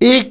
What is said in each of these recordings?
1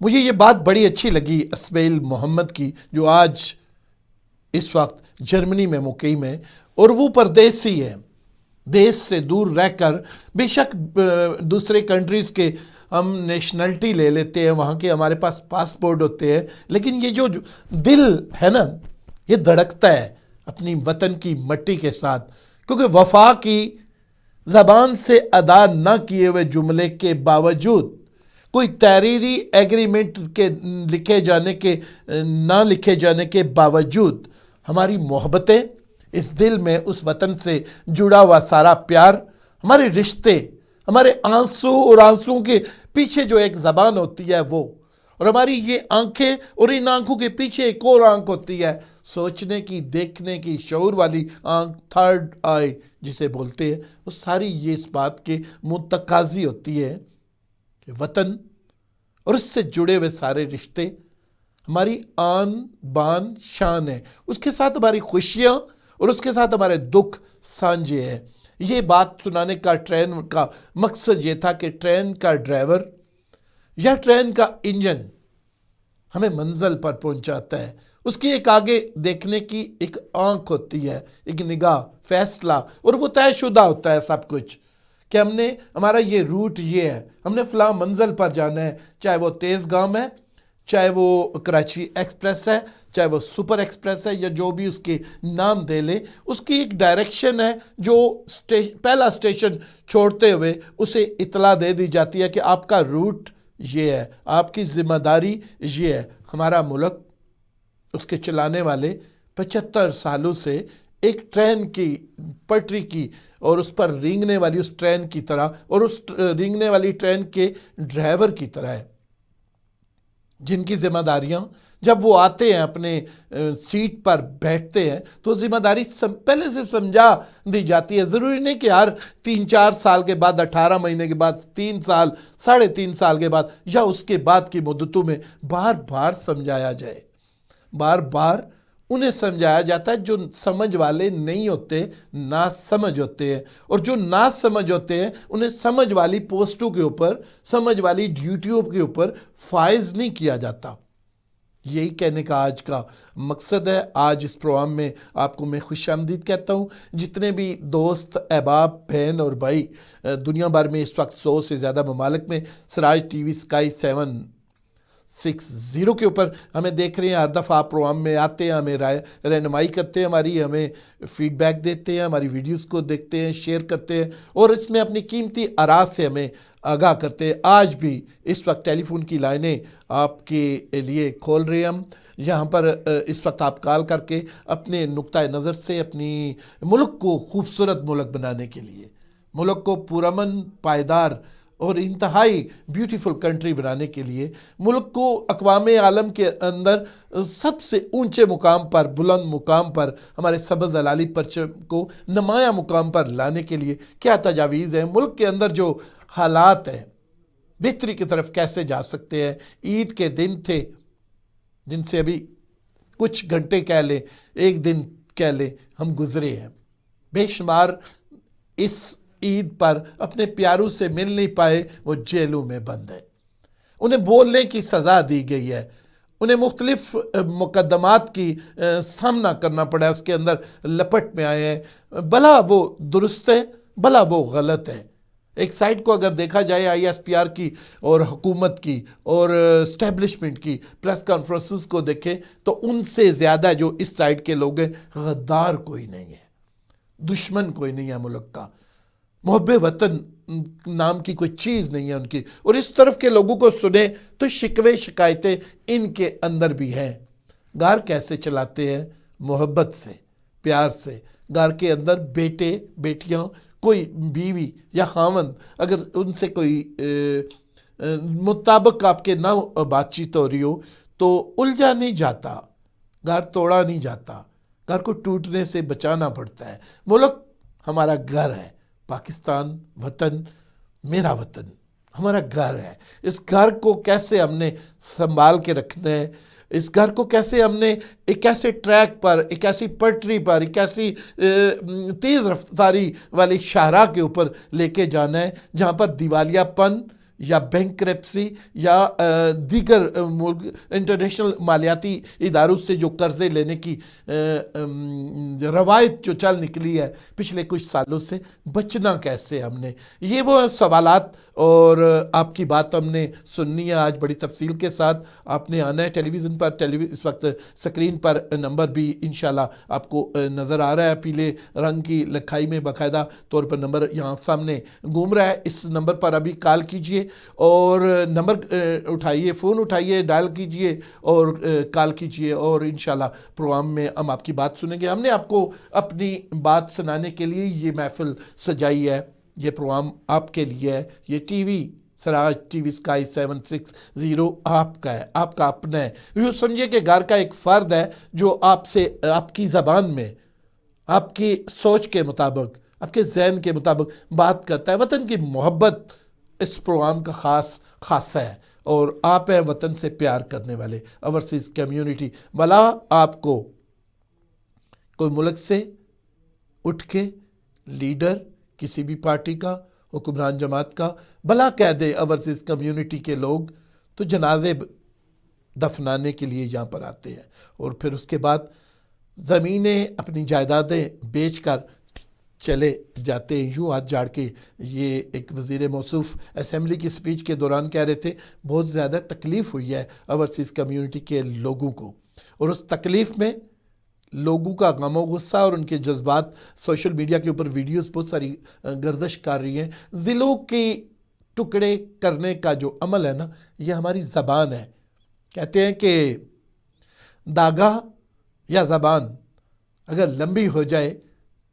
مجھے یہ بات بڑی اچھی لگی اسماعیل محمد کی، جو آج اس وقت جرمنی میں مقیم ہے، اور وہ پردیسی ہے، دیش سے دور رہ کر، بے شک دوسرے کنٹریز کے ہم نیشنلٹی لے لیتے ہیں، وہاں کے ہمارے پاس پاسپورٹ ہوتے ہیں، لیکن یہ جو دل ہے نا، یہ دھڑکتا ہے اپنی وطن کی مٹی کے ساتھ، کیونکہ وفا کی زبان سے ادا نہ کیے ہوئے جملے کے باوجود، کوئی تحریری ایگریمنٹ کے لکھے جانے کے نہ لکھے جانے کے باوجود، ہماری محبتیں، اس دل میں اس وطن سے جڑا ہوا سارا پیار، ہمارے رشتے، ہمارے آنسو اور آنسوؤں کے پیچھے جو ایک زبان ہوتی ہے وہ، اور ہماری یہ آنکھیں، اور ان آنکھوں کے پیچھے ایک اور آنکھ ہوتی ہے، سوچنے کی، دیکھنے کی، شعور والی آنکھ، تھرڈ آئی جسے بولتے ہیں، وہ ساری یہ اس بات کے متقاضی ہوتی ہے کہ وطن اور اس سے جڑے ہوئے سارے رشتے ہماری آن بان شان ہے، اس کے ساتھ ہماری خوشیاں اور اس کے ساتھ ہمارے دکھ سانجھے ہیں۔ یہ بات سنانے کا ٹرین کا مقصد یہ تھا کہ ٹرین کا ڈرائیور یا ٹرین کا انجن ہمیں منزل پر پہنچاتا ہے، اس کی ایک آگے دیکھنے کی ایک آنکھ ہوتی ہے، ایک نگاہ، فیصلہ، اور وہ طے شدہ ہوتا ہے سب کچھ، کہ ہم نے، ہمارا یہ روٹ یہ ہے، ہم نے فلاں منزل پر جانا ہے، چاہے وہ تیز گام ہے، چاہے وہ کراچی ایکسپریس ہے، چاہے وہ سپر ایکسپریس ہے، یا جو بھی اس کے نام دے لیں، اس کی ایک ڈائریکشن ہے جو پہلا اسٹیشن چھوڑتے ہوئے اسے اطلاع دے دی جاتی ہے کہ آپ کا روٹ یہ ہے، آپ کی ذمہ داری یہ ہے۔ ہمارا ملک، اس کے چلانے والے 75 سالوں سے ایک ٹرین کی پٹری کی اور اس پر رینگنے والی اس ٹرین کی طرح، اور اس رینگنے والی ٹرین کے ڈرائیور کی طرح ہے، جن کی ذمہ داریاں جب وہ آتے ہیں اپنے سیٹ پر بیٹھتے ہیں تو ذمہ داری پہلے سے سمجھا دی جاتی ہے۔ ضروری نہیں کہ ہر 3-4 سال کے بعد، 18 مہینے کے بعد، 3 سال، 3.5 سال کے بعد، یا اس کے بعد کی مدتوں میں بار بار سمجھایا جائے، بار بار انہیں سمجھایا جاتا ہے۔ جو سمجھ والے نہیں ہوتے، نا سمجھ ہوتے ہیں، اور جو نا سمجھ ہوتے ہیں انہیں سمجھ والی پوسٹوں کے اوپر، سمجھ والی ڈیوٹیوں کے اوپر فائز نہیں کیا جاتا۔ یہی کہنے کا آج کا مقصد ہے۔ آج اس پروگرام میں آپ کو میں خوش آمدید کہتا ہوں۔ جتنے بھی دوست، احباب، بہن اور بھائی دنیا بھر میں اس وقت 100 سے زیادہ ممالک میں سراج ٹی وی اسکائی 760 کے اوپر ہمیں دیکھ رہے ہیں، ہر دفعہ آپ پروگرام میں آتے ہیں، ہمیں رہنمائی کرتے ہیں، ہمیں فیڈ بیک دیتے ہیں، ہماری ویڈیوز کو دیکھتے ہیں، شیئر کرتے ہیں، اور اس میں اپنی قیمتی آراء سے ہمیں آگاہ کرتے ہیں۔ آج بھی اس وقت ٹیلی فون کی لائنیں آپ کے لیے کھول رہے ہیں ہم، یہاں پر اس وقت آپ کال کر کے اپنے نقطۂ نظر سے اپنی ملک کو خوبصورت ملک بنانے کے لیے، ملک کو پرامن، پائیدار اور انتہائی بیوٹیفل کنٹری بنانے کے لیے، ملک کو اقوام عالم کے اندر سب سے اونچے مقام پر، بلند مقام پر، ہمارے سبز ہلالی پرچم کو نمایاں مقام پر لانے کے لیے کیا تجاویز ہیں، ملک کے اندر جو حالات ہیں بہتری کی طرف کیسے جا سکتے ہیں۔ عید کے دن تھے جن سے ابھی کچھ گھنٹے کہہ لیں، ایک دن کہہ لیں، ہم گزرے ہیں، بے شمار اس عید پر اپنے پیاروں سے مل نہیں پائے، وہ جیلوں میں بند ہیں، انہیں بولنے کی سزا دی گئی ہے، انہیں مختلف مقدمات کی سامنا کرنا پڑا ہے، اس کے اندر لپٹ میں آئے ہیں، بھلا وہ درست ہے، بھلا وہ غلط ہے۔ ایک سائڈ کو اگر دیکھا جائے آئی ایس پی آر کی اور حکومت کی اور اسٹیبلشمنٹ کی پریس کانفرنسز کو دیکھیں تو ان سے زیادہ جو اس سائڈ کے لوگ ہیں، غدار کوئی نہیں ہے، دشمن کوئی نہیں ہے ملک کا، محب وطن نام کی کوئی چیز نہیں ہے ان کی۔ اور اس طرف کے لوگوں کو سنیں تو شکوے شکایتیں ان کے اندر بھی ہیں۔ گھر کیسے چلاتے ہیں؟ محبت سے، پیار سے۔ گھر کے اندر بیٹے، بیٹیاں، کوئی بیوی یا خاوند، اگر ان سے کوئی مطابق آپ کے نہ بات چیت ہو رہی ہو تو الجھا نہیں جاتا، گھر توڑا نہیں جاتا، گھر کو ٹوٹنے سے بچانا پڑتا ہے۔ ملک ہمارا گھر ہے، پاکستان وطن، میرا وطن ہمارا گھر ہے۔ اس گھر کو کیسے ہم نے سنبھال کے رکھنا ہے، اس گھر کو کیسے ہم نے ایک ایسے ٹریک پر، ایک ایسی پٹری پر، ایک ایسی تیز رفتاری والی شاہراہ کے اوپر لے کے جانا ہے جہاں پر دیوالیہ پن یا بینکرپسی یا دیگر انٹرنیشنل مالیاتی اداروں سے جو قرضے لینے کی روایت جو چل نکلی ہے پچھلے کچھ سالوں سے، بچنا کیسے ہم نے، یہ وہ سوالات اور آپ کی بات ہم نے سننی ہے آج بڑی تفصیل کے ساتھ. آپ نے آنا ہے ٹیلی ویژن پر، اس وقت سکرین پر نمبر بھی انشاءاللہ آپ کو نظر آ رہا ہے، پیلے رنگ کی لکھائی میں باقاعدہ طور پر نمبر یہاں سامنے گھوم رہا ہے. اس نمبر پر ابھی کال کیجئے اور نمبر اٹھائیے، فون اٹھائیے، ڈائل کیجئے اور کال کیجئے، اور انشاءاللہ پروگرام میں ہم آپ کی بات سنیں گے. ہم نے آپ کو اپنی بات سنانے کے لیے یہ محفل سجائی ہے، یہ پروگرام آپ کے لیے ہے. یہ ٹی وی سراج ٹی وی سکائی 760 آپ کا ہے، آپ کا اپنا ہے. یوں سمجھیے کہ گھر کا ایک فرد ہے جو آپ سے آپ کی زبان میں، آپ کی سوچ کے مطابق، آپ کے ذہن کے مطابق بات کرتا ہے. وطن کی محبت اس پروگرام کا خاصہ ہے، اور آپ ہیں وطن سے پیار کرنے والے اوورسیز کمیونٹی. بھلا آپ کو کوئی ملک سے اٹھ کے لیڈر کسی بھی پارٹی کا، حکمران جماعت کا بھلا کہہ دے اوورسیز کمیونٹی کے لوگ، تو جنازے دفنانے کے لیے یہاں پر آتے ہیں، اور پھر اس کے بعد زمینیں اپنی جائیدادیں بیچ کر چلے جاتے ہیں. یوں ہاتھ جھاڑ کے یہ ایک وزیر موصوف اسمبلی کی سپیچ کے دوران کہہ رہے تھے بہت زیادہ تکلیف ہوئی ہے اوورسیز کمیونٹی کے لوگوں کو، اور اس تکلیف میں لوگوں کا غم و غصہ اور ان کے جذبات سوشل میڈیا کے اوپر ویڈیوز بہت ساری گردش کر رہی ہیں. دلوں کی ٹکڑے کرنے کا جو عمل ہے نا، یہ ہماری زبان ہے. کہتے ہیں کہ داغا یا زبان اگر لمبی ہو جائے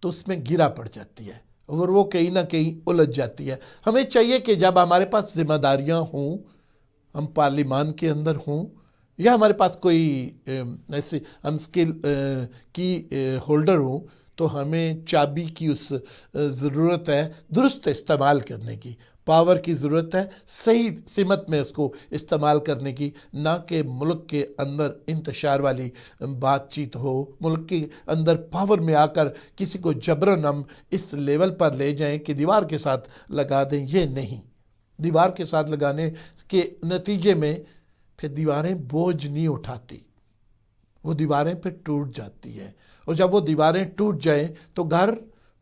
تو اس میں گرا پڑ جاتی ہے، اور وہ کہیں نہ کہیں الجھ جاتی ہے. ہمیں چاہیے کہ جب ہمارے پاس ذمہ داریاں ہوں، ہم پارلیمان کے اندر ہوں، یا ہمارے پاس کوئی ایسے ہم اسکل کی ہولڈر ہوں، تو ہمیں چابی کی اس ضرورت ہے درست استعمال کرنے کی، پاور کی ضرورت ہے صحیح سمت میں اس کو استعمال کرنے کی، نہ کہ ملک کے اندر انتشار والی بات چیت ہو، ملک کے اندر پاور میں آ کر کسی کو جبراً ہم اس لیول پر لے جائیں کہ دیوار کے ساتھ لگا دیں. یہ نہیں، دیوار کے ساتھ لگانے کے نتیجے میں پھر دیواریں بوجھ نہیں اٹھاتی، وہ دیواریں پھر ٹوٹ جاتی ہیں، اور جب وہ دیواریں ٹوٹ جائیں تو گھر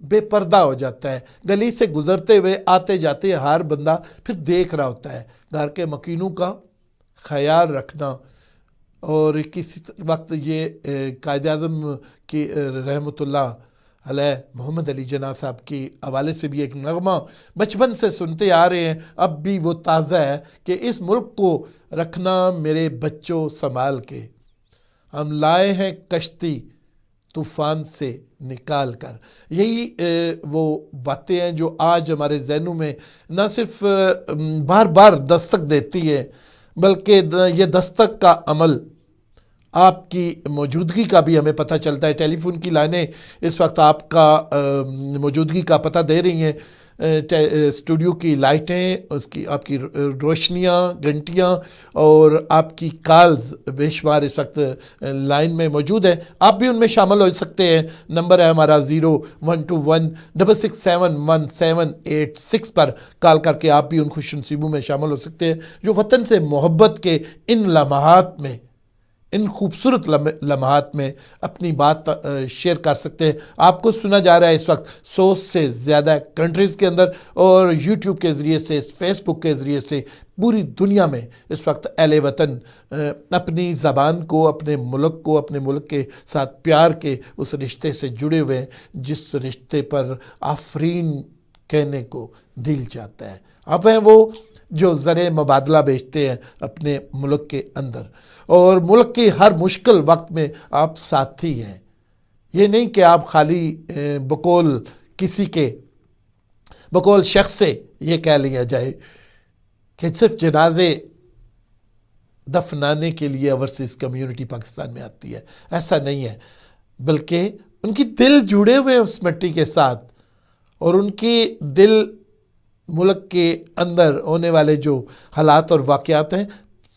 بے پردہ ہو جاتا ہے. گلی سے گزرتے ہوئے آتے جاتے ہر بندہ پھر دیکھ رہا ہوتا ہے. گھر کے مکینوں کا خیال رکھنا. اور کسی وقت یہ قائد اعظم کی رحمۃ اللہ علیہ محمد علی جناح صاحب کے حوالے سے بھی ایک نغمہ بچپن سے سنتے آ رہے ہیں، اب بھی وہ تازہ ہے کہ اس ملک کو رکھنا میرے بچوں سنبھال کے، ہم لائے ہیں کشتی طوفان سے نکال کر. یہی وہ باتیں ہیں جو آج ہمارے ذہنوں میں نہ صرف بار بار دستک دیتی ہے، بلکہ یہ دستک کا عمل آپ کی موجودگی کا بھی ہمیں پتہ چلتا ہے. ٹیلی فون کی لائنیں اس وقت آپ کا موجودگی کا پتہ دے رہی ہیں، اسٹوڈیو کی لائٹیں، اس کی آپ کی روشنیاں، گھنٹیاں اور آپ کی کالز بے شمار اس وقت لائن میں موجود ہیں. آپ بھی ان میں شامل ہو سکتے ہیں. نمبر ہے ہمارا 0121667186 پر کال کر کے آپ بھی ان خوش نصیبوں میں شامل ہو سکتے ہیں جو وطن سے محبت کے ان لمحات میں، ان خوبصورت لمحات میں اپنی بات شیئر کر سکتے ہیں. آپ کو سنا جا رہا ہے اس وقت 100 سے زیادہ کنٹریز کے اندر، اور یوٹیوب کے ذریعے سے، فیس بک کے ذریعے سے پوری دنیا میں اس وقت اہل وطن اپنی زبان کو، اپنے ملک کو، اپنے ملک کے ساتھ پیار کے اس رشتے سے جڑے ہوئے ہیں جس رشتے پر آفرین کہنے کو دل چاہتا ہے. اب ہیں وہ جو زر مبادلہ بیچتے ہیں اپنے ملک کے اندر، اور ملک کی ہر مشکل وقت میں آپ ساتھی ہیں. یہ نہیں کہ آپ خالی بقول کسی کے، بقول شخص سے یہ کہہ لیا جائے کہ صرف جنازے دفنانے کے لیے اوورسیز کمیونٹی پاکستان میں آتی ہے. ایسا نہیں ہے، بلکہ ان کی دل جڑے ہوئے اس مٹی کے ساتھ، اور ان کی دل ملک کے اندر ہونے والے جو حالات اور واقعات ہیں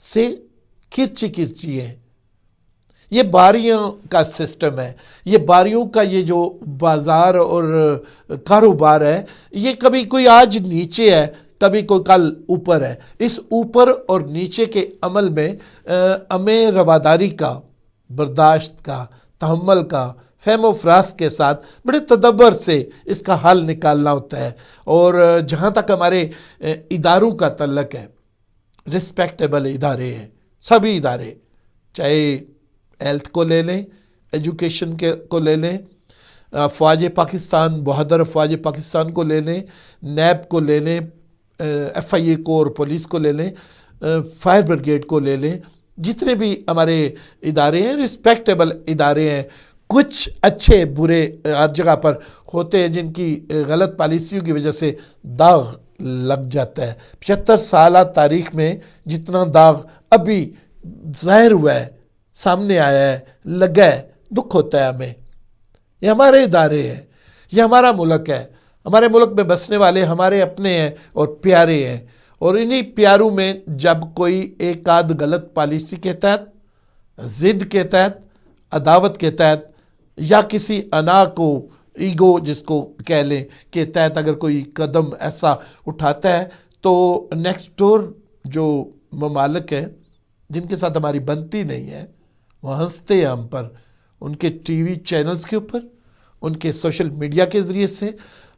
سے کرچی کرچی ہیں. یہ باریوں کا سسٹم ہے، یہ باریوں کا یہ جو بازار اور کاروبار ہے، یہ کبھی کوئی آج نیچے ہے، کبھی کوئی کل اوپر ہے. اس اوپر اور نیچے کے عمل میں ہمیں رواداری کا، برداشت کا، تحمل کا، فہم و فراست کے ساتھ بڑے تدبر سے اس کا حل نکالنا ہوتا ہے. اور جہاں تک ہمارے اداروں کا تعلق ہے، رسپیکٹیبل ادارے ہیں سبھی ادارے، چاہے ہیلتھ کو لے لیں، ایجوکیشن کو لے لیں، فوج پاکستان، بہادر فوج پاکستان کو لے لیں، نیب کو لے لیں، ایف آئی اے کو اور پولیس کو لے لیں، فائر بریگیڈ کو لے لیں، جتنے بھی ہمارے ادارے ہیں رسپیکٹیبل ادارے ہیں. کچھ اچھے برے ہر جگہ پر ہوتے ہیں جن کی غلط پالیسیوں کی وجہ سے داغ لگ جاتا ہے. 75 سالہ تاریخ میں جتنا داغ ابھی ظاہر ہوا ہے، سامنے آیا ہے، لگا ہے، دکھ ہوتا ہے ہمیں. یہ ہمارے ادارے ہیں، یہ ہمارا ملک ہے. ہمارے ملک میں بسنے والے ہمارے اپنے ہیں اور پیارے ہیں. اور انہی پیاروں میں جب کوئی ایک آدھ غلط پالیسی کے تحت، ضد کے تحت، عداوت کے تحت، یا کسی انا کو، ایگو جس کو کہہ لیں، کے تحت اگر کوئی قدم ایسا اٹھاتا ہے تو نیکسٹ ڈور جو ممالک ہیں جن کے ساتھ ہماری بنتی نہیں ہے، وہ ہنستے ہیں ہم پر، ان کے ٹی وی چینلز کے اوپر، ان کے سوشل میڈیا کے ذریعے سے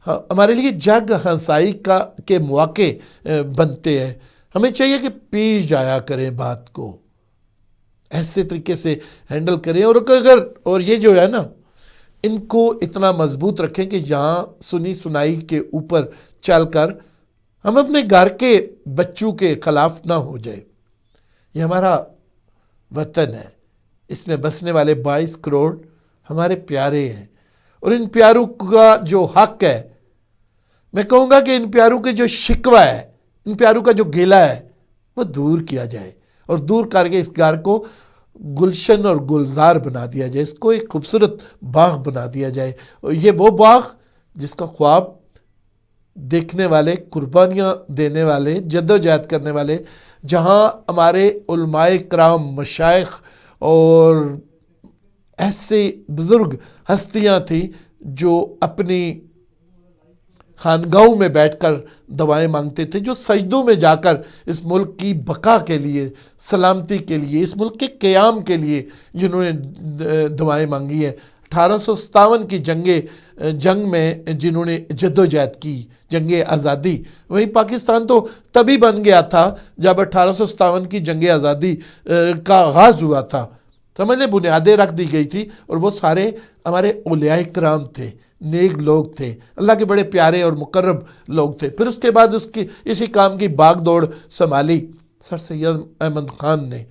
ہمارے لیے جگ ہنسائی کے مواقع بنتے ہیں. ہمیں چاہیے کہ پیش جایا کریں، بات کو ایسے طریقے سے ہینڈل کریں. اور یہ جو ہے نا، ان کو اتنا مضبوط رکھیں کہ یہاں سنی سنائی کے اوپر چل کر ہم اپنے گھر کے بچوں کے خلاف نہ ہو جائے. یہ ہمارا وطن ہے، اس میں بسنے والے 22 کروڑ ہمارے پیارے ہیں. اور ان پیاروں کا جو حق ہے، میں کہوں گا کہ ان پیاروں کے جو شکوہ ہے، ان پیاروں کا جو گیلا ہے، وہ دور کیا جائے. اور دور کر کے اس گھر کو گلشن اور گلزار بنا دیا جائے، اس کو ایک خوبصورت باغ بنا دیا جائے. اور یہ وہ باغ جس کا خواب دیکھنے والے، قربانیاں دینے والے، جدوجہد کرنے والے، جہاں ہمارے علماء کرام، مشائخ اور ایسے بزرگ ہستیاں تھیں جو اپنی خانگاہوں میں بیٹھ کر دعائیں مانگتے تھے، جو سجدوں میں جا کر اس ملک کی بقا کے لیے، سلامتی کے لیے، اس ملک کے قیام کے لیے جنہوں نے دعائیں مانگی ہیں. 1857 کی جنگ میں جنہوں نے جدوجہد کی، جنگ آزادی. وہیں پاکستان تو تبھی بن گیا تھا جب 1857 کی جنگ آزادی کا آغاز ہوا تھا. سمجھ لیں، بنیادیں رکھ دی گئی تھی. اور وہ سارے ہمارے اولیاء کرام تھے، نیک لوگ تھے، اللہ کے بڑے پیارے اور مقرب لوگ تھے. پھر اس کے بعد اسی کام کی باغ دوڑ سنبھالی سر سید احمد خان نے،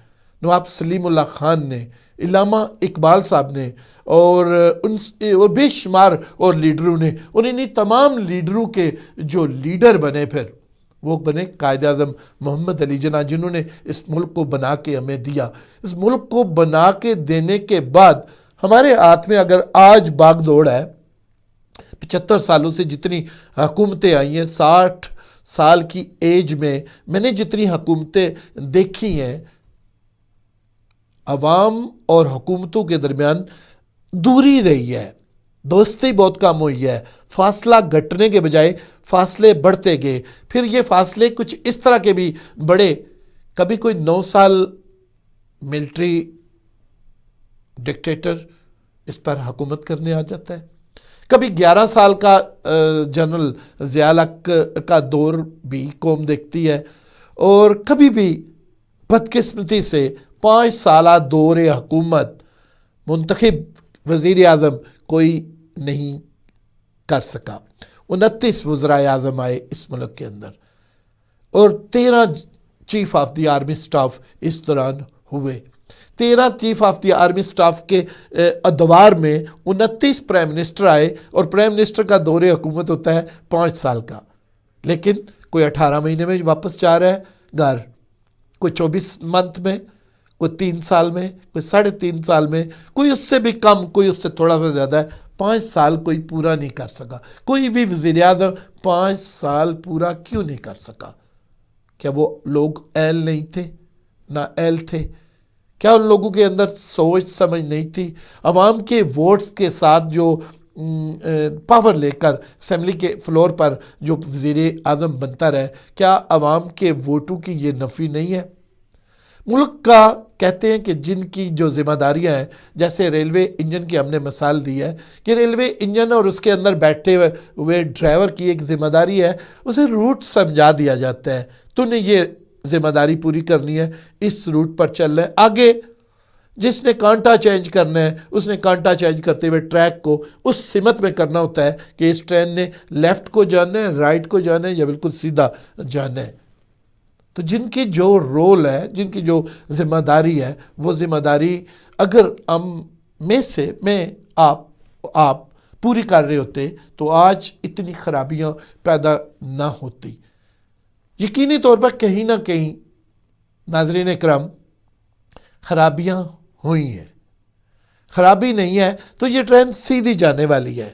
نواب سلیم اللہ خان نے، علامہ اقبال صاحب نے، اور بے شمار اور لیڈروں نے. اور انہی تمام لیڈروں کے جو لیڈر بنے، پھر وہ بنے قائد اعظم محمد علی جناح، جنہوں نے اس ملک کو بنا کے ہمیں دیا. اس ملک کو بنا کے دینے کے بعد ہمارے ہاتھ میں اگر آج باغ دوڑ ہے، 75 سالوں سے جتنی حکومتیں آئی ہیں، 60 سال کی ایج میں نے جتنی حکومتیں دیکھی ہیں، عوام اور حکومتوں کے درمیان دوری رہی ہے، دوستی بہت کم ہوئی ہے. فاصلہ گھٹنے کے بجائے فاصلے بڑھتے گئے. پھر یہ فاصلے کچھ اس طرح کے بھی بڑھے، کبھی کوئی 9 سال ملٹری ڈکٹیٹر اس پر حکومت کرنے آ جاتا ہے، کبھی 11 سال کا جنرل ضیاء الحق کا دور بھی قوم دیکھتی ہے، اور کبھی بھی بدقسمتی سے 5 سالہ دور حکومت منتخب وزیر اعظم کوئی نہیں کر سکا. 29 وزرائے اعظم آئے اس ملک کے اندر، اور 13 chief of the army staff اس دوران ہوئے. 13 chief of the army staff کے ادوار میں 29 پرائم منسٹر آئے، اور پرائم منسٹر کا دور حکومت ہوتا ہے 5 سال کا. لیکن کوئی 18 مہینے میں واپس جا رہا ہے گھر، کوئی 24 منتھ میں، کوئی 3 سال میں، کوئی 3.5 سال میں، کوئی اس سے بھی کم، کوئی اس سے تھوڑا سا زیادہ ہے. 5 سال کوئی پورا نہیں کر سکا. کوئی بھی وزیر اعظم 5 سال پورا کیوں نہیں کر سکا؟ کیا وہ لوگ اہل نہیں تھے؟ نہ اہل تھے؟ کیا ان لوگوں کے اندر سوچ سمجھ نہیں تھی؟ عوام کے ووٹس کے ساتھ جو پاور لے کر اسمبلی کے فلور پر جو وزیر اعظم بنتا رہے، کیا عوام کے ووٹوں کی یہ نفی نہیں ہے؟ ملک کا کہتے ہیں کہ جن کی جو ذمہ داریاں ہیں، جیسے ریلوے انجن کی ہم نے مثال دی ہے کہ ریلوے انجن اور اس کے اندر بیٹھے ہوئے ڈرائیور کی ایک ذمہ داری ہے، اسے روٹ سمجھا دیا جاتا ہے، تو نے یہ ذمہ داری پوری کرنی ہے، اس روٹ پر چل رہا ہے، آگے جس نے کانٹا چینج کرنا ہے اس نے کانٹا چینج کرتے ہوئے ٹریک کو اس سمت میں کرنا ہوتا ہے کہ اس ٹرین نے لیفٹ کو جانا ہے، رائٹ کو جانا ہے یا بالکل سیدھا جانا ہے۔ تو جن کی جو رول ہے، جن کی جو ذمہ داری ہے، وہ ذمہ داری اگر ہم میں آپ پوری کر رہے ہوتے تو آج اتنی خرابیاں پیدا نہ ہوتی۔ یقینی طور پر کہیں نہ کہیں ناظرین اکرام خرابیاں ہوئی ہیں، خرابی نہیں ہے تو یہ ٹرین سیدھی جانے والی ہے،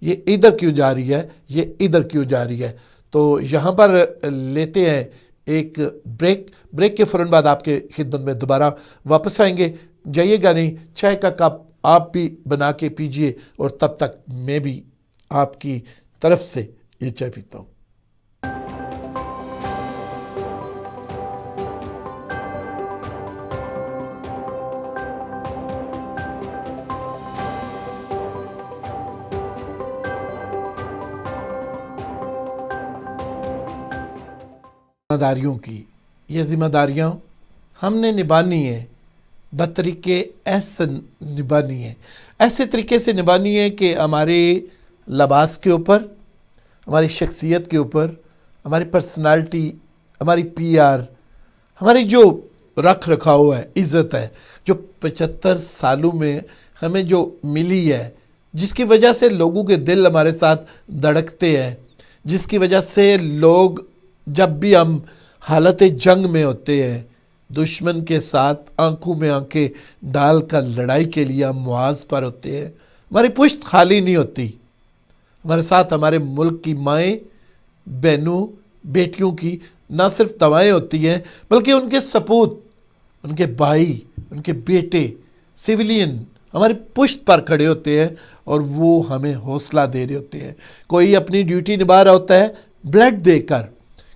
یہ ادھر کیوں جا رہی ہے، یہ ادھر کیوں جا رہی ہے؟ تو یہاں پر لیتے ہیں ایک بریک کے فوراً بعد آپ کے خدمت میں دوبارہ واپس آئیں گے۔ جائیے گا نہیں، چائے کا کپ آپ بھی بنا کے پیجئے اور تب تک میں بھی آپ کی طرف سے یہ چائے پیتا ہوں۔ ذمہ داریوں کی یہ ذمہ داریاں ہم نے نبھانی ہے، بطریقے احسن نبھانی ہے، ایسے طریقے سے نبھانی ہے کہ ہمارے لباس کے اوپر، ہماری شخصیت کے اوپر، ہماری پرسنالٹی، ہماری پی آر، ہماری جو رکھ رکھاؤ ہے، عزت ہے، جو 75 سالوں میں ہمیں جو ملی ہے، جس کی وجہ سے لوگوں کے دل ہمارے ساتھ دھڑکتے ہیں، جس کی وجہ سے لوگ جب بھی ہم حالت جنگ میں ہوتے ہیں، دشمن کے ساتھ آنکھوں میں آنکھیں ڈال کر لڑائی کے لیے ہم محاذ پر ہوتے ہیں، ہماری پشت خالی نہیں ہوتی، ہمارے ساتھ ہمارے ملک کی مائیں، بہنوں، بیٹیوں کی نہ صرف دوائیں ہوتی ہیں بلکہ ان کے سپوت، ان کے بھائی، ان کے بیٹے، سویلین ہماری پشت پر کھڑے ہوتے ہیں اور وہ ہمیں حوصلہ دے رہے ہوتے ہیں۔ کوئی اپنی ڈیوٹی نبھا رہا ہوتا ہے بلڈ دے کر،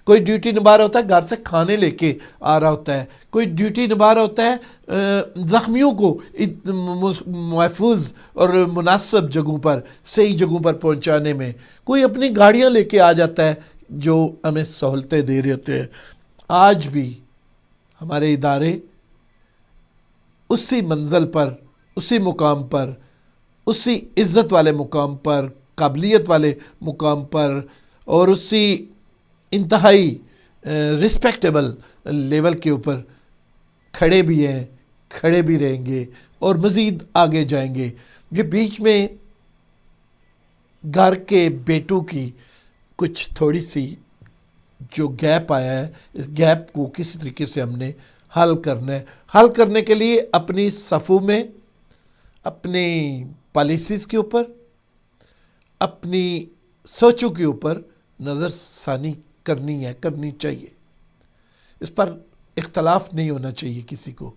کوئی ڈیوٹی نبھا رہا ہوتا ہے گھر سے کھانے لے کے آ رہا ہوتا ہے، کوئی ڈیوٹی نبھا رہا ہوتا ہے زخمیوں کو محفوظ اور مناسب جگہوں پر، صحیح جگہوں پر پہنچانے میں، کوئی اپنی گاڑیاں لے کے آ جاتا ہے جو ہمیں سہولتیں دے رہے ہوتے ہیں۔ آج بھی ہمارے ادارے اسی منزل پر، اسی مقام پر، اسی عزت والے مقام پر، قابلیت والے مقام پر اور اسی انتہائی رسپیکٹیبل لیول کے اوپر کھڑے بھی ہیں، کھڑے بھی رہیں گے اور مزید آگے جائیں گے۔ یہ بیچ میں گھر کے بیٹوں کی کچھ تھوڑی سی جو گیپ آیا ہے، اس گیپ کو کسی طریقے سے ہم نے حل کرنا ہے۔ حل کرنے کے لیے اپنی صفوں میں، اپنی پالیسیز کے اوپر، اپنی سوچوں کے اوپر نظر ثانی کرنی چاہیے۔ اس پر اختلاف نہیں ہونا چاہیے کسی کو۔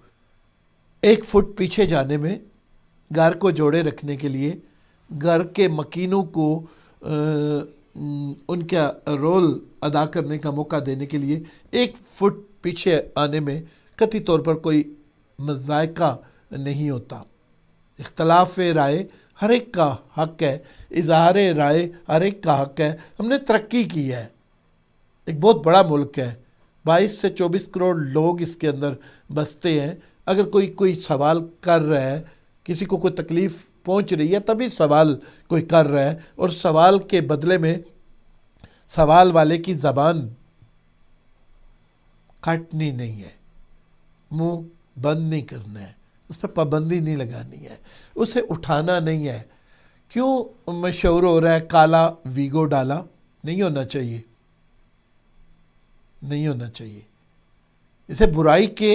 1 فٹ پیچھے جانے میں، گھر کو جوڑے رکھنے کے لیے، گھر کے مکینوں کو ان کا رول ادا کرنے کا موقع دینے کے لیے 1 فٹ پیچھے آنے میں قطعی طور پر کوئی مذائقہ نہیں ہوتا۔ اختلاف رائے ہر ایک کا حق ہے، اظہار رائے ہر ایک کا حق ہے۔ ہم نے ترقی کی ہے، ایک بہت بڑا ملک ہے، 22 سے 24 کروڑ لوگ اس کے اندر بستے ہیں۔ اگر کوئی سوال کر رہا ہے، کسی کو کوئی تکلیف پہنچ رہی ہے، تبھی سوال کوئی کر رہا ہے، اور سوال کے بدلے میں سوال والے کی زبان کاٹنی نہیں ہے، منہ بند نہیں کرنا ہے، اس پر پابندی نہیں لگانی ہے، اسے اٹھانا نہیں ہے۔ کیوں مشہور ہو رہا ہے کالا ویگو ڈالا؟ نہیں ہونا چاہیے، نہیں ہونا چاہیے۔ اسے برائی کے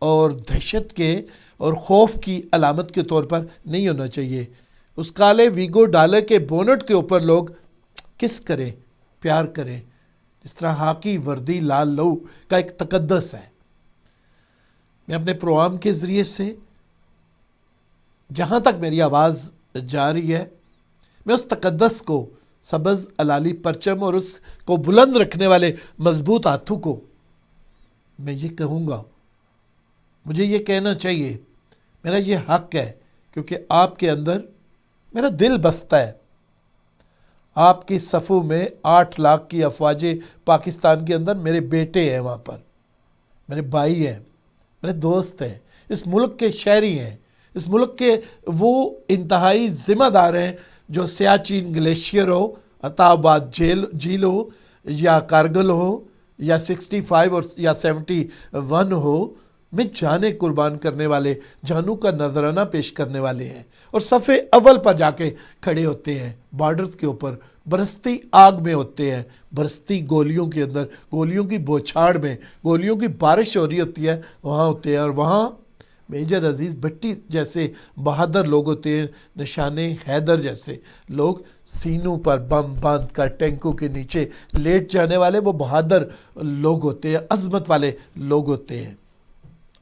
اور دہشت کے اور خوف کی علامت کے طور پر نہیں ہونا چاہیے۔ اس کالے ویگو ڈالے کے بونٹ کے اوپر لوگ کس کریں، پیار کریں، جس طرح ہاکی وردی لال لہو کا ایک تقدس ہے۔ میں اپنے پروگرام کے ذریعے سے جہاں تک میری آواز جا رہی ہے میں اس تقدس کو، سبز علالی پرچم اور اس کو بلند رکھنے والے مضبوط ہاتھوں کو میں یہ کہوں گا، مجھے یہ کہنا چاہیے، میرا یہ حق ہے، کیونکہ آپ کے اندر میرا دل بستا ہے۔ آپ کی صفوں میں 8 لاکھ کی افواج پاکستان کے اندر میرے بیٹے ہیں، وہاں پر میرے بھائی ہیں، میرے دوست ہیں، اس ملک کے شہری ہیں، اس ملک کے وہ انتہائی ذمہ دار ہیں جو سیاچین گلیشیئر ہو، عطا آباد جھیل ہو، یا کارگل ہو، یا 65 اور یا 71 ہو، میں جانیں قربان کرنے والے، جانوں کا نذرانہ پیش کرنے والے ہیں، اور صفِ اول پر جا کے کھڑے ہوتے ہیں، بارڈرز کے اوپر برستی آگ میں ہوتے ہیں، برستی گولیوں کے اندر، گولیوں کی بوچھاڑ میں، گولیوں کی بارش ہو رہی ہوتی ہے، وہاں ہوتے ہیں، اور وہاں میجر عزیز بھٹی جیسے بہادر لوگ ہوتے ہیں، نشان حیدر جیسے لوگ، سینوں پر بم باندھ کر ٹینکوں کے نیچے لیٹ جانے والے وہ بہادر لوگ ہوتے ہیں، عظمت والے لوگ ہوتے ہیں۔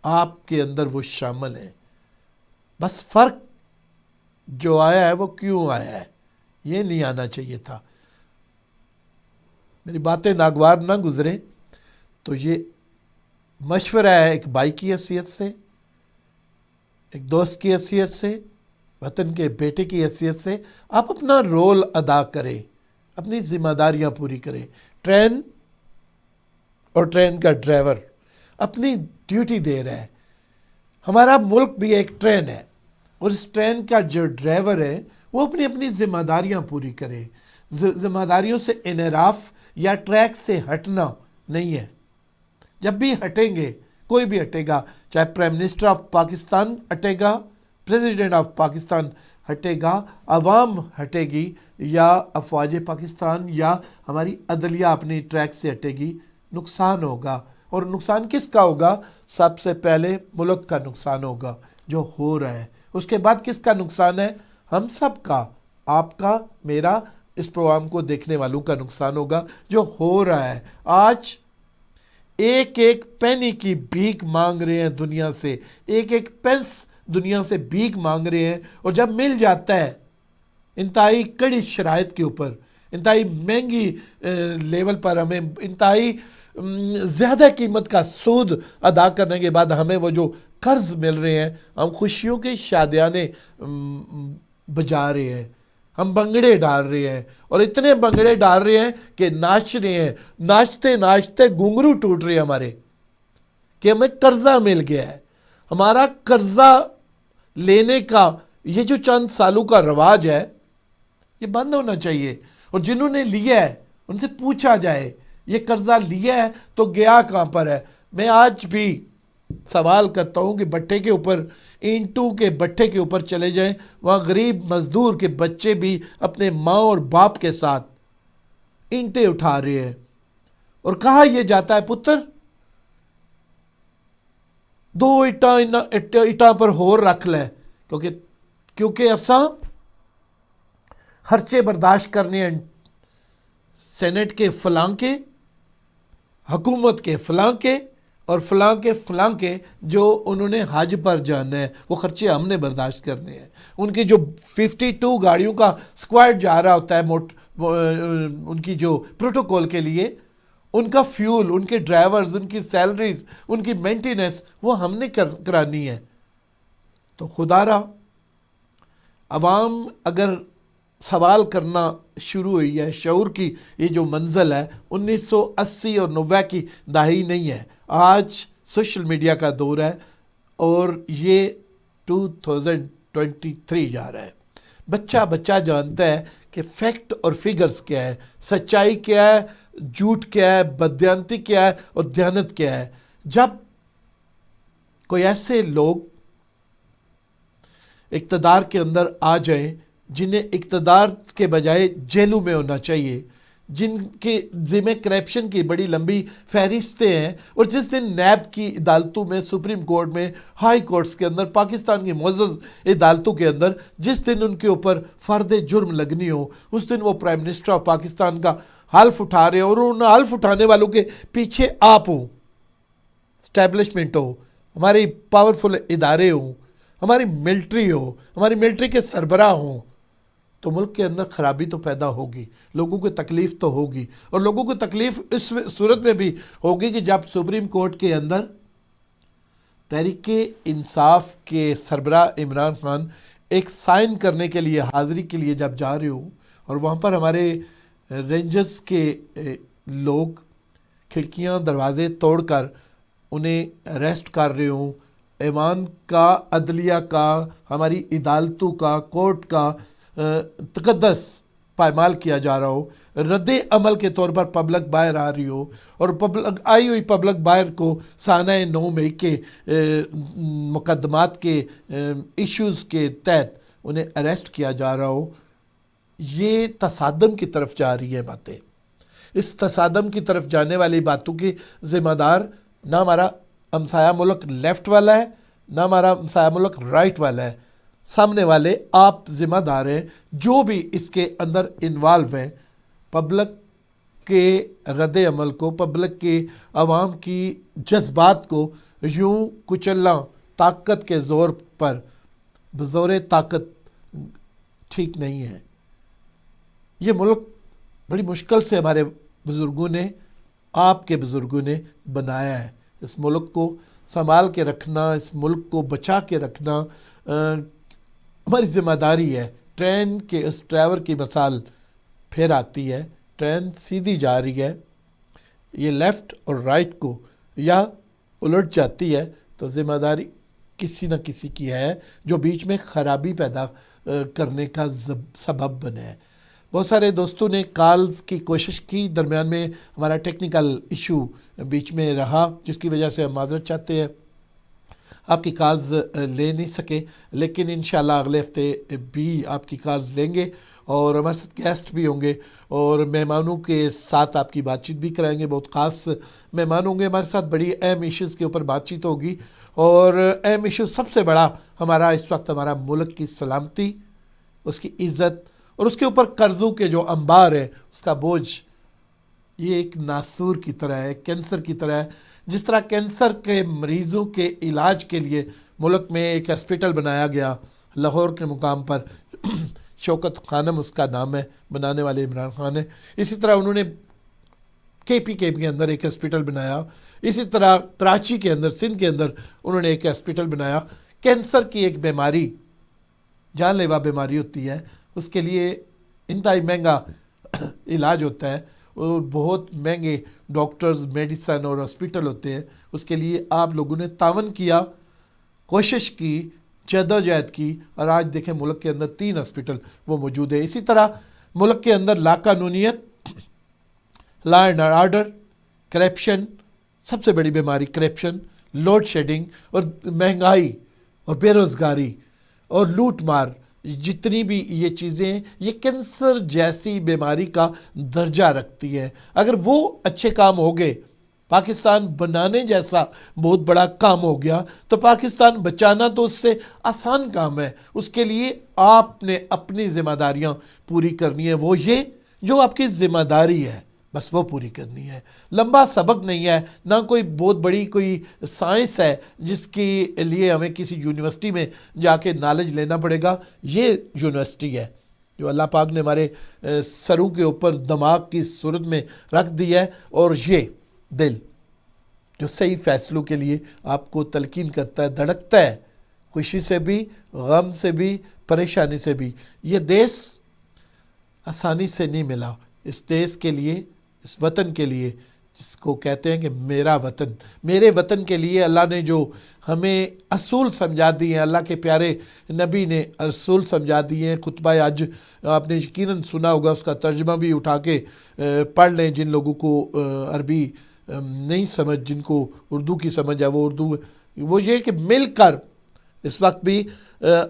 آپ کے اندر وہ شامل ہیں، بس فرق جو آیا ہے وہ کیوں آیا ہے، یہ نہیں آنا چاہیے تھا۔ میری باتیں ناگوار نہ گزرے تو یہ مشورہ ہے ایک بھائی کی حیثیت سے، ایک دوست کی حیثیت سے، وطن کے بیٹے کی حیثیت سے، آپ اپنا رول ادا کریں، اپنی ذمہ داریاں پوری کریں۔ ٹرین اور ٹرین کا ڈرائیور اپنی ڈیوٹی دے رہا ہے، ہمارا ملک بھی ایک ٹرین ہے، اور اس ٹرین کا جو ڈرائیور ہے وہ اپنی اپنی ذمہ داریاں پوری کرے۔ ذمہ داریوں سے انحراف یا ٹریک سے ہٹنا نہیں ہے۔ جب بھی ہٹیں گے، کوئی بھی ہٹے گا، چاہے پرائم منسٹر آف پاکستان ہٹے گا، پریزیڈنٹ آف پاکستان ہٹے گا، عوام ہٹے گی، یا افواج پاکستان یا ہماری عدلیہ اپنی ٹریک سے ہٹے گی، نقصان ہوگا۔ اور نقصان کس کا ہوگا؟ سب سے پہلے ملک کا نقصان ہوگا جو ہو رہا ہے۔ اس کے بعد کس کا نقصان ہے؟ ہم سب کا، آپ کا، میرا، اس پروگرام کو دیکھنے والوں کا نقصان ہوگا جو ہو رہا ہے۔ آج ایک ایک پینی کی بھیک مانگ رہے ہیں دنیا سے، ایک ایک پینس دنیا سے بھیک مانگ رہے ہیں، اور جب مل جاتا ہے انتہائی کڑی شرائط کے اوپر، انتہائی مہنگی لیول پر، ہمیں انتہائی زیادہ قیمت کا سود ادا کرنے کے بعد ہمیں وہ جو قرض مل رہے ہیں، ہم خوشیوں کے شادیانے بجا رہے ہیں، ہم بنگڑے ڈال رہے ہیں، اور اتنے بنگڑے ڈال رہے ہیں کہ ناچ رہے ہیں، ناچتے ناچتے گھنگرو ٹوٹ رہے ہیں ہمارے، کہ ہمیں قرضہ مل گیا ہے۔ ہمارا قرضہ لینے کا یہ جو چند سالوں کا رواج ہے، یہ بند ہونا چاہیے، اور جنہوں نے لیا ہے ان سے پوچھا جائے یہ قرضہ لیا ہے تو گیا کہاں پر ہے۔ میں آج بھی سوال کرتا ہوں کہ بٹھے کے اوپر، اینٹوں کے بٹھے کے اوپر چلے جائیں، وہاں غریب مزدور کے بچے بھی اپنے ماں اور باپ کے ساتھ اینٹیں اٹھا رہے ہیں، اور کہا یہ جاتا ہے پتر 2 اٹاں پر ہور رکھ لے، کیونکہ اساں خرچے برداشت کرنے ہیں، سینٹ کے فلاں کے، حکومت کے فلاں کے، اور فلاں کے جو انہوں نے حج پر جانا ہے، وہ خرچے ہم نے برداشت کرنے ہیں۔ ان کی جو 52 گاڑیوں کا اسکواڈ جا رہا ہوتا ہے ان کی جو پروٹوکول کے لیے، ان کا فیول، ان کے ڈرائیورز، ان کی سیلریز، ان کی مینٹیننس وہ ہم نے کرانی ہے۔ تو خدا را عوام اگر سوال کرنا شروع ہوئی ہے، شعور کی یہ جو منزل ہے 1980 اور 90 کی دہائی نہیں ہے، آج سوشل میڈیا کا دور ہے، اور یہ 2023 جا رہا ہے۔ بچہ جانتا ہے کہ فیکٹ اور فیگرز کیا ہے، سچائی کیا ہے، جھوٹ کیا ہے، بددیانتی کیا ہے، اور دیانت کیا ہے۔ جب کوئی ایسے لوگ اقتدار کے اندر آ جائیں جنہیں اقتدار کے بجائے جیلوں میں ہونا چاہیے، جن کے ذمہ کرپشن کی بڑی لمبی فہرستیں ہیں، اور جس دن نیب کی عدالتوں میں، سپریم کورٹ میں، ہائی کورٹس کے اندر، پاکستان کی معزز عدالتوں کے اندر جس دن ان کے اوپر فرد جرم لگنی ہو، اس دن وہ پرائم منسٹر آف پاکستان کا حلف اٹھا رہے ہیں، اور ان حلف اٹھانے والوں کے پیچھے آپ ہوں، اسٹیبلشمنٹ ہو، ہماری پاورفل ادارے ہوں، ہماری ملٹری ہو، ہماری ملٹری کے سربراہ ہوں، تو ملک کے اندر خرابی تو پیدا ہوگی، لوگوں کو تکلیف تو ہوگی، اور لوگوں کو تکلیف اس صورت میں بھی ہوگی کہ جب سپریم کورٹ کے اندر تحریک انصاف کے سربراہ عمران خان ایک سائن کرنے کے لیے، حاضری کے لیے جب جا رہے ہوں، اور وہاں پر ہمارے رینجرز کے لوگ کھڑکیاں دروازے توڑ کر انہیں اریسٹ کر رہے ہوں، ایوان کا، عدلیہ کا، ہماری عدالتوں کا، کورٹ کا تقدس پائمال کیا جا رہا ہو، رد عمل کے طور پر پبلک باہر آ رہی ہو، اور آئی ہوئی پبلک باہر کو سانحہ 9 مئی کے مقدمات کے ایشوز کے تحت انہیں اریسٹ کیا جا رہا ہو، یہ تصادم کی طرف جا رہی ہے باتیں۔ اس تصادم کی طرف جانے والی باتوں کی ذمہ دار نہ ہمارا ہمسایہ ملک لیفٹ والا ہے، نہ ہمارا ہمسایہ ملک رائٹ والا ہے، سامنے والے آپ ذمہ دار ہیں جو بھی اس کے اندر انوالو ہیں، پبلک کے رد عمل کو، پبلک کے عوام کی جذبات کو یوں کچلنا طاقت کے زور پر، بزور طاقت، ٹھیک نہیں ہے۔ یہ ملک بڑی مشکل سے ہمارے بزرگوں نے، آپ کے بزرگوں نے بنایا ہے۔ اس ملک کو سنبھال کے رکھنا، اس ملک کو بچا کے رکھنا ہماری ذمہ داری ہے۔ ٹرین کے اس ڈرائیور کی مثال پھر آتی ہے، ٹرین سیدھی جا رہی ہے، یہ لیفٹ اور رائٹ کو یا الٹ جاتی ہے تو ذمہ داری کسی نہ کسی کی ہے جو بیچ میں خرابی پیدا کرنے کا سبب بنے ہے۔ بہت سارے دوستوں نے کالز کی کوشش کی، درمیان میں ہمارا ٹیکنیکل ایشو بیچ میں رہا جس کی وجہ سے ہم معذرت چاہتے ہیں، آپ کی کالز لے نہیں سکے، لیکن انشاءاللہ اگلے ہفتے بھی آپ کی کالز لیں گے، اور ہمارے ساتھ گیسٹ بھی ہوں گے، اور مہمانوں کے ساتھ آپ کی بات چیت بھی کرائیں گے۔ بہت خاص مہمان ہوں گے ہمارے ساتھ، بڑی اہم ایشوز کے اوپر بات چیت ہوگی، اور اہم ایشو سب سے بڑا ہمارا اس وقت ہمارا ملک کی سلامتی، اس کی عزت، اور اس کے اوپر قرضوں کے جو انبار ہے اس کا بوجھ، یہ ایک ناسور کی طرح ہے، کینسر کی طرح ہے۔ جس طرح کینسر کے مریضوں کے علاج کے لیے ملک میں ایک ہسپیٹل بنایا گیا لاہور کے مقام پر، شوکت خانم اس کا نام ہے، بنانے والے عمران خان ہے، اسی طرح انہوں نے کے پی کے اندر ایک ہسپیٹل بنایا، اسی طرح کراچی کے اندر، سندھ کے اندر انہوں نے ایک ہسپیٹل بنایا۔ کینسر کی ایک بیماری، جان لیوا بیماری ہوتی ہے، اس کے لیے انتہائی مہنگا علاج ہوتا ہے، اور بہت مہنگے ڈاکٹرز، میڈیسن اور ہاسپیٹل ہوتے ہیں۔ اس کے لیے آپ لوگوں نے تعاون کیا، کوشش کی، جدوجہد کی، اور آج دیکھیں ملک کے اندر 3 ہاسپیٹل وہ موجود ہے۔ اسی طرح ملک کے اندر لا قانونیت، لا اینڈ آرڈر، کرپشن، سب سے بڑی بیماری کرپشن، لوڈ شیڈنگ، اور مہنگائی، اور بے روزگاری، اور لوٹ مار، جتنی بھی یہ چیزیں ہیں یہ کینسر جیسی بیماری کا درجہ رکھتی ہیں۔ اگر وہ اچھے کام ہو گئے، پاکستان بنانے جیسا بہت بڑا کام ہو گیا، تو پاکستان بچانا تو اس سے آسان کام ہے۔ اس کے لیے آپ نے اپنی ذمہ داریاں پوری کرنی ہے، وہ یہ جو آپ کی ذمہ داری ہے، بس وہ پوری کرنی ہے۔ لمبا سبق نہیں ہے، نہ کوئی بہت بڑی کوئی سائنس ہے جس کے لیے ہمیں کسی یونیورسٹی میں جا کے نالج لینا پڑے گا۔ یہ یونیورسٹی ہے جو اللہ پاک نے ہمارے سروں کے اوپر دماغ کی صورت میں رکھ دی ہے، اور یہ دل جو صحیح فیصلوں کے لیے آپ کو تلقین کرتا ہے، دھڑکتا ہے، خوشی سے بھی، غم سے بھی، پریشانی سے بھی۔ یہ دیس آسانی سے نہیں ملا، اس دیس کے لیے، اس وطن کے لیے جس کو کہتے ہیں کہ میرا وطن، میرے وطن کے لیے اللہ نے جو ہمیں اصول سمجھا دیے ہیں، اللہ کے پیارے نبی نے اصول سمجھا دیے ہیں۔ خطبہ حج آپ نے یقیناً سنا ہوگا، اس کا ترجمہ بھی اٹھا کے پڑھ لیں، جن لوگوں کو عربی نہیں سمجھ، جن کو اردو کی سمجھ ہے وہ اردو، وہ یہ کہ مل کر، اس وقت بھی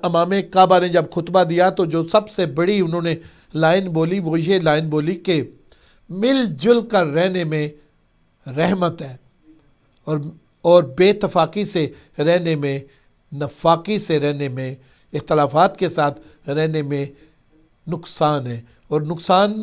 امام کعبہ نے جب خطبہ دیا تو جو سب سے بڑی انہوں نے لائن بولی وہ یہ لائن بولی کہ مل جل کر رہنے میں رحمت ہے، اور بے اتفاقی سے رہنے میں، نفاقی سے رہنے میں، اختلافات کے ساتھ رہنے میں نقصان ہے۔ اور نقصان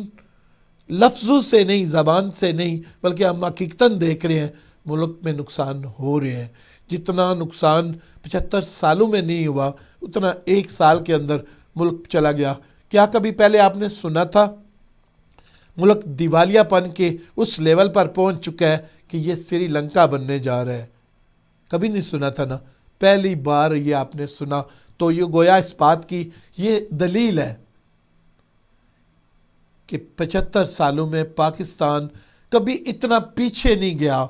لفظوں سے نہیں، زبان سے نہیں، بلکہ ہم حقیقتاً دیکھ رہے ہیں ملک میں نقصان ہو رہے ہیں۔ جتنا نقصان 75 سالوں میں نہیں ہوا، اتنا 1 سال کے اندر ملک چلا گیا کیا کبھی پہلے آپ نے سنا تھا ملک دیوالیہ پن کے اس لیول پر پہنچ چکا ہے کہ یہ سری لنکا بننے جا رہا ہے؟ کبھی نہیں سنا تھا نا، پہلی بار یہ آپ نے سنا، تو یہ گویا اس بات کی یہ دلیل ہے کہ 75 سالوں میں پاکستان کبھی اتنا پیچھے نہیں گیا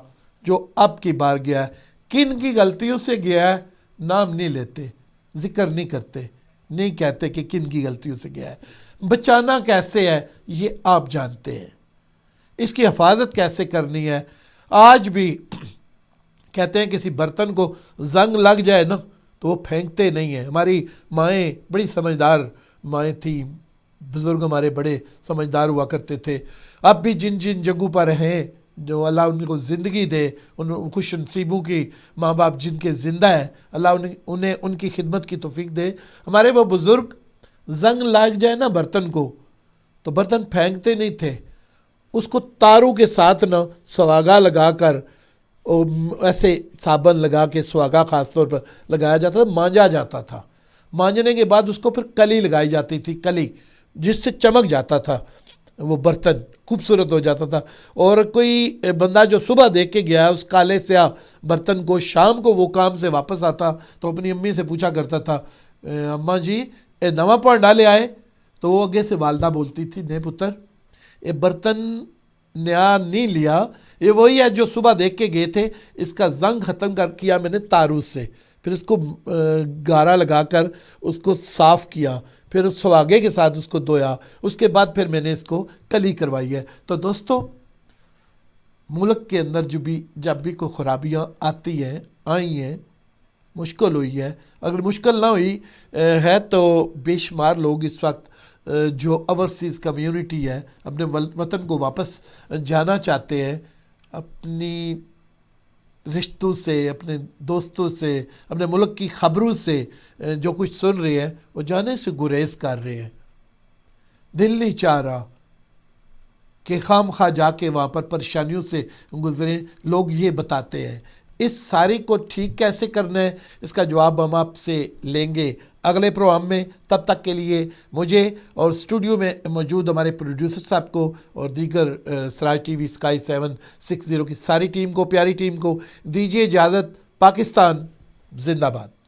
جو اب کی بار گیا ہے۔ کن کی غلطیوں سے گیا ہے نام نہیں لیتے، ذکر نہیں کرتے، نہیں کہتے کہ کن کی غلطیوں سے گیا ہے۔ بچانا کیسے ہے یہ آپ جانتے ہیں، اس کی حفاظت کیسے کرنی ہے۔ آج بھی کہتے ہیں کسی برتن کو زنگ لگ جائے نا تو وہ پھینکتے نہیں ہیں۔ ہماری مائیں بڑی سمجھدار مائیں تھیں، بزرگ ہمارے بڑے سمجھدار ہوا کرتے تھے۔ اب بھی جن جن جگہوں پر ہیں، جو اللہ ان کو زندگی دے، ان خوش نصیبوں کی ماں باپ جن کے زندہ ہیں، اللہ انہیں ان کی خدمت کی توفیق دے۔ ہمارے وہ بزرگ زنگ لگ جائے نا برتن کو تو برتن پھینکتے نہیں تھے، اس کو تاروں کے ساتھ نا سواگا لگا کر، ایسے صابن لگا کے سواگا خاص طور پر لگایا جاتا تھا، مانجا جاتا تھا۔ مانجنے کے بعد اس کو پھر کلی لگائی جاتی تھی، کلی جس سے چمک جاتا تھا، وہ برتن خوبصورت ہو جاتا تھا۔ اور کوئی بندہ جو صبح دیکھ کے گیا اس کالے سیاہ برتن کو، شام کو وہ کام سے واپس آتا تو اپنی امی سے پوچھا کرتا تھا، اماں جی اے نواں پڑ ڈالے آئے؟ تو وہ آگے سے والدہ بولتی تھی، نہیں پتر یہ برتن نیا نہیں لیا، یہ وہی ہے جو صبح دیکھ کے گئے تھے، اس کا زنگ ختم کیا میں نے تارو سے، پھر اس کو گارا لگا کر اس کو صاف کیا، پھر اس سواگے کے ساتھ اس کو دھویا، اس کے بعد پھر میں نے اس کو کلی کروائی ہے۔ تو دوستو، ملک کے اندر جب بھی کوئی خرابیاں آتی ہیں، آئی ہیں، مشکل ہوئی ہے، اگر مشکل نہ ہوئی ہے تو بے شمار لوگ اس وقت جو اوورسیز کمیونٹی ہے اپنے وطن کو واپس جانا چاہتے ہیں، اپنی رشتوں سے، اپنے دوستوں سے، اپنے ملک کی خبروں سے جو کچھ سن رہے ہیں وہ جانے سے گریز کر رہے ہیں۔ دل نہیں چاہ رہا کہ خام خواہ جا کے وہاں پر پریشانیوں سے گزریں۔ لوگ یہ بتاتے ہیں، اس ساری کو ٹھیک کیسے کرنا ہے، اس کا جواب ہم آپ سے لیں گے اگلے پروگرام میں۔ تب تک کے لیے مجھے اور اسٹوڈیو میں موجود ہمارے پروڈیوسر صاحب کو اور دیگر سراج ٹی وی اسکائی 760 کی ساری ٹیم کو، پیاری ٹیم کو دیجیے اجازت۔ پاکستان زندہ باد۔